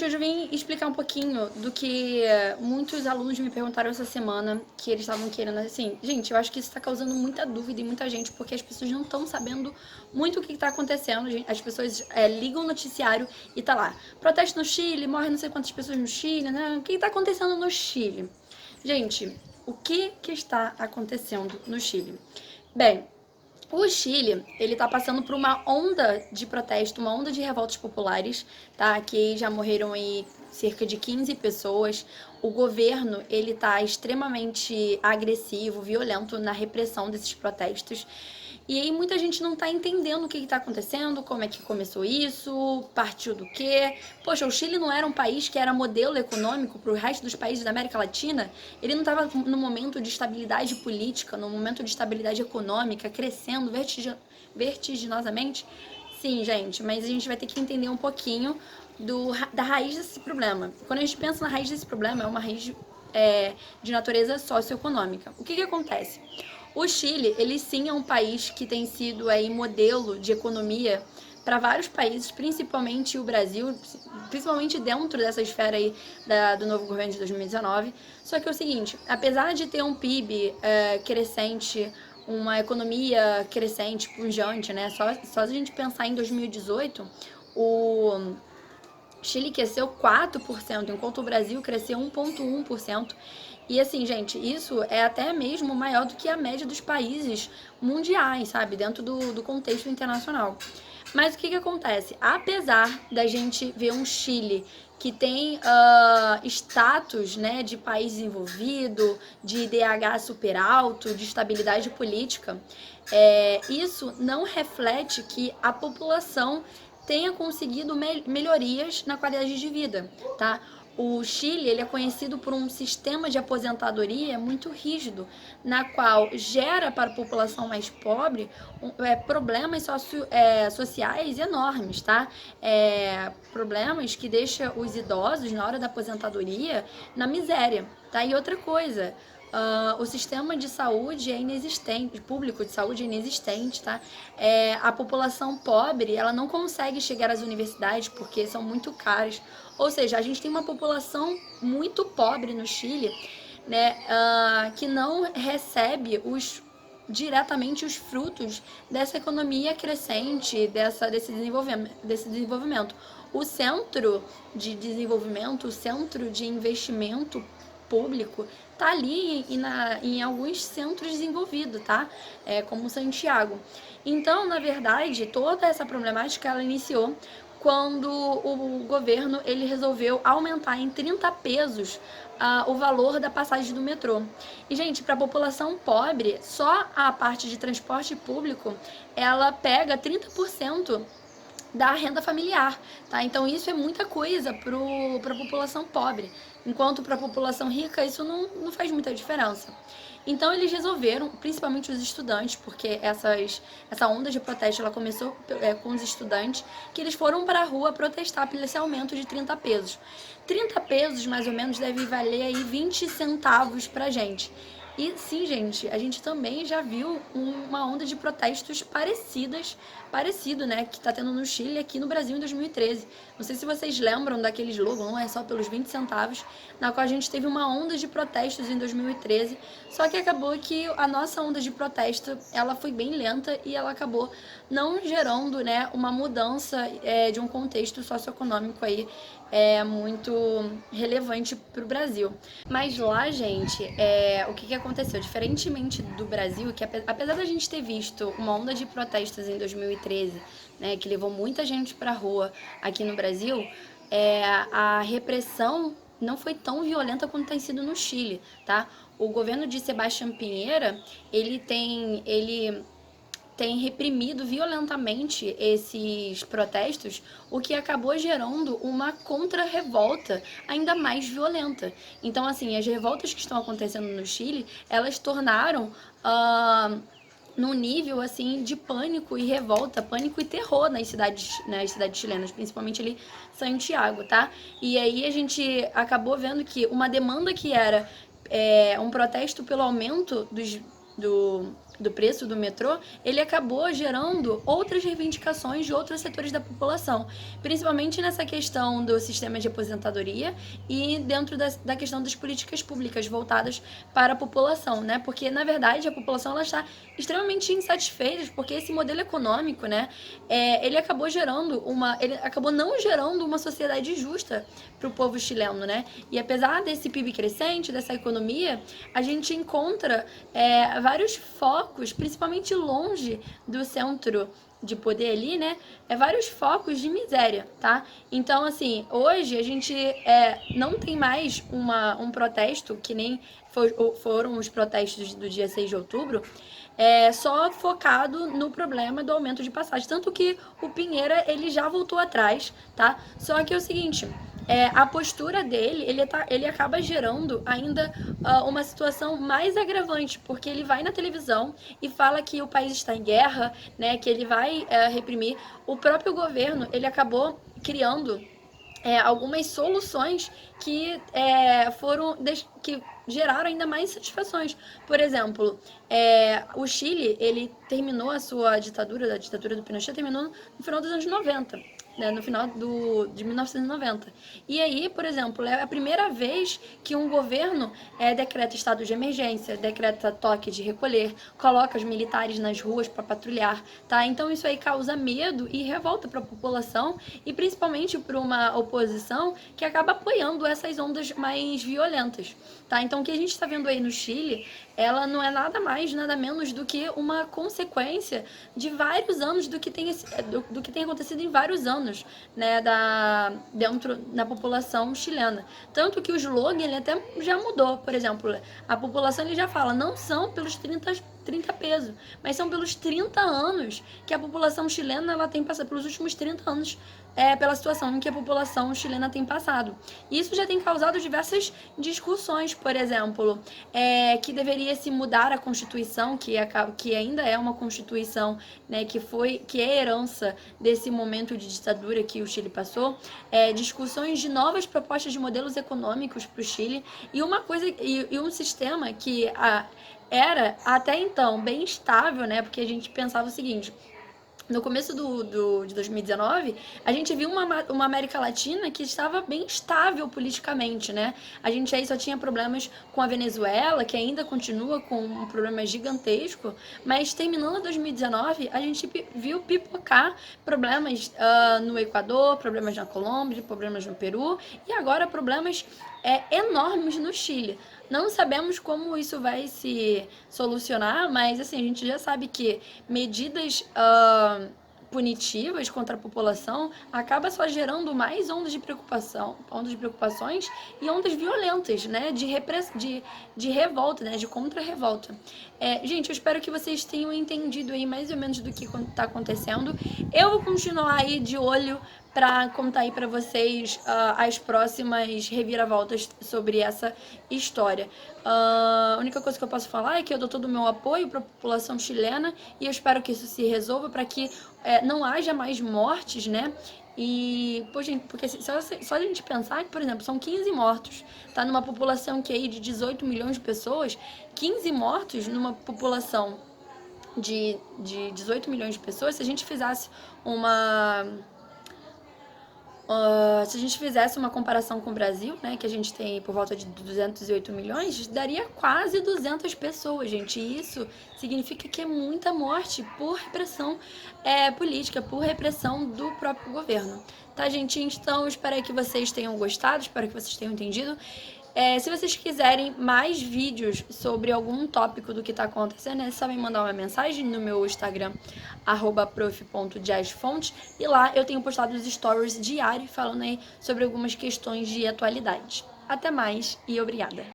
Gente, hoje eu vim explicar um pouquinho do que muitos alunos me perguntaram essa semana, que eles estavam querendo, assim, gente, eu acho que isso está causando muita dúvida em muita gente, porque as pessoas não estão sabendo muito o que está acontecendo. As pessoas ligam o noticiário e tá lá, protesto no Chile, morre não sei quantas pessoas no Chile, né? O que está acontecendo no Chile? Gente, o que está acontecendo no Chile? Bem, o Chile, ele tá passando por uma onda de protesto, uma onda de revoltas populares, tá? Que já morreram aí cerca de 15 pessoas. O governo, ele tá extremamente agressivo, violento na repressão desses protestos. E aí muita gente não tá entendendo o que tá acontecendo, como é que começou isso, partiu do quê. Poxa, o Chile não era um país que era modelo econômico para o resto dos países da América Latina? Ele não estava no momento de estabilidade política, no momento de estabilidade econômica, crescendo vertiginosamente? Sim, gente, mas a gente vai ter que entender um pouquinho da raiz desse problema. Quando a gente pensa na raiz desse problema, é uma raiz de natureza socioeconômica. O que acontece? O Chile, ele sim é um país que tem sido aí modelo de economia para vários países, principalmente o Brasil, principalmente dentro dessa esfera aí do novo governo de 2019. Só que é o seguinte, apesar de ter um PIB crescente, uma economia crescente, pujante, né? Só a gente pensar em 2018, o Chile cresceu 4%, enquanto o Brasil cresceu 1,1%. E assim, gente, isso é até mesmo maior do que a média dos países mundiais, sabe? Dentro do contexto internacional. Mas o que acontece? Apesar da gente ver um Chile que tem status, né, de país desenvolvido, de IDH super alto, de estabilidade política, isso não reflete que a população tenha conseguido melhorias na qualidade de vida, tá? O Chile, ele é conhecido por um sistema de aposentadoria muito rígido, na qual gera para a população mais pobre problemas sociais enormes, tá? Problemas que deixam os idosos, na hora da aposentadoria, na miséria, tá? E outra coisa, o sistema de saúde é inexistente, público de saúde é inexistente, tá? A população pobre, ela não consegue chegar às universidades porque são muito caras. Ou seja, a gente tem uma população muito pobre no Chile, né, que não recebe diretamente os frutos dessa economia crescente, desse desenvolvimento. O centro de desenvolvimento, o centro de investimento público tá ali em alguns centros desenvolvidos, tá? Como Santiago. Então, na verdade, toda essa problemática ela iniciou quando o governo ele resolveu aumentar em 30 pesos o valor da passagem do metrô. E, gente, para a população pobre, só a parte de transporte público, ela pega 30% da renda familiar, tá? Então isso é muita coisa para a população pobre, enquanto para a população rica isso não faz muita diferença. Então eles resolveram, principalmente os estudantes, porque essa onda de protesto ela começou com os estudantes, que eles foram para a rua protestar por esse aumento de 30 pesos. 30 pesos, mais ou menos, deve valer aí 20 centavos pra gente. E sim, gente, a gente também já viu uma onda de protestos parecido, né, que tá tendo no Chile aqui no Brasil em 2013. Não sei se vocês lembram daquele slogan, não é só pelos 20 centavos, na qual a gente teve uma onda de protestos em 2013, só que acabou que a nossa onda de protesto, ela foi bem lenta e ela acabou não gerando, né, uma mudança de um contexto socioeconômico aí muito relevante para o Brasil. Mas lá, gente, o que aconteceu? Diferentemente do Brasil, que apesar da gente ter visto uma onda de protestos em 2013, né, que levou muita gente para a rua aqui no Brasil, a repressão não foi tão violenta quanto tem sido no Chile, tá? O governo de Sebastián Piñera, ele tem reprimido violentamente esses protestos, o que acabou gerando uma contra-revolta ainda mais violenta. Então, assim, as revoltas que estão acontecendo no Chile, elas tornaram num nível assim de pânico e revolta, pânico e terror nas cidades chilenas, principalmente ali Santiago, tá? E aí a gente acabou vendo que uma demanda que era um protesto pelo aumento do preço do metrô, ele acabou gerando outras reivindicações de outros setores da população, principalmente nessa questão do sistema de aposentadoria e dentro da questão das políticas públicas voltadas para a população, né? Porque, na verdade, a população ela está extremamente insatisfeita, porque esse modelo econômico, né, ele acabou não gerando uma sociedade justa para o povo chileno, né? E apesar desse PIB crescente, dessa economia, a gente encontra vários focos, principalmente longe do centro de poder ali, né? Vários focos de miséria, tá? Então, assim, hoje a gente não tem mais um protesto, que nem foram os protestos do dia 6 de outubro, só focado no problema do aumento de passagem. Tanto que o Pinheira, ele já voltou atrás, tá? Só que é o seguinte, a postura dele, ele acaba gerando ainda uma situação mais agravante, porque ele vai na televisão e fala que o país está em guerra, né, que ele vai reprimir. O próprio governo, ele acabou criando algumas soluções que que geraram ainda mais satisfações. Por exemplo, o Chile, ele terminou a ditadura do Pinochet, terminou no final dos anos 90. Né, no final de 1990. E aí, por exemplo, é a primeira vez que um governo decreta estado de emergência, decreta toque de recolher, coloca os militares nas ruas para patrulhar, tá? Então isso aí causa medo e revolta para a população e principalmente para uma oposição que acaba apoiando essas ondas mais violentas, tá? Então o que a gente está vendo aí no Chile, ela não é nada mais, nada menos do que uma consequência de vários anos do que tem acontecido em vários anos, né, dentro da população chilena. Tanto que o slogan ele até já mudou. Por exemplo, a população ele já fala, não são pelos 30 pesos, mas são pelos 30 anos que a população chilena ela tem passado, pelos últimos 30 anos, pela situação em que a população chilena tem passado. Isso já tem causado diversas discussões, por exemplo, que deveria se mudar a Constituição, que ainda é uma Constituição, né, que é herança desse momento de ditadura que o Chile passou, discussões de novas propostas de modelos econômicos para o Chile e um sistema que era até então bem estável, né? Porque a gente pensava o seguinte: no começo de 2019, a gente viu uma América Latina que estava bem estável politicamente, né? A gente aí só tinha problemas com a Venezuela, que ainda continua com um problema gigantesco, mas terminando 2019, a gente viu pipocar problemas no Equador, problemas na Colômbia, problemas no Peru e agora problemas enormes no Chile. Não sabemos como isso vai se solucionar, mas assim, a gente já sabe que medidas punitivas contra a população acaba só gerando mais ondas de preocupações e ondas violentas, né, de revolta, né, de contra-revolta. Gente, eu espero que vocês tenham entendido aí mais ou menos do que está acontecendo. Eu vou continuar aí de olho para contar aí para vocês as próximas reviravoltas sobre essa história. A única coisa que eu posso falar é que eu dou todo o meu apoio para a população chilena e eu espero que isso se resolva para que não haja mais mortes, né? E, pô, gente, porque só a gente pensar que, por exemplo, são 15 mortos, tá? Numa população que aí de 18 milhões de pessoas, 15 mortos numa população de 18 milhões de pessoas, se a gente fizesse uma comparação com o Brasil, né, que a gente tem por volta de 208 milhões, daria quase 200 pessoas, gente. E isso significa que é muita morte por repressão política, por repressão do próprio governo. Tá, gente? Então, espero que vocês tenham gostado, espero que vocês tenham entendido. Se vocês quiserem mais vídeos sobre algum tópico do que está acontecendo, é só me mandar uma mensagem no meu Instagram, @prof.jazzfontes, e lá eu tenho postado os stories diários falando aí sobre algumas questões de atualidade. Até mais e obrigada!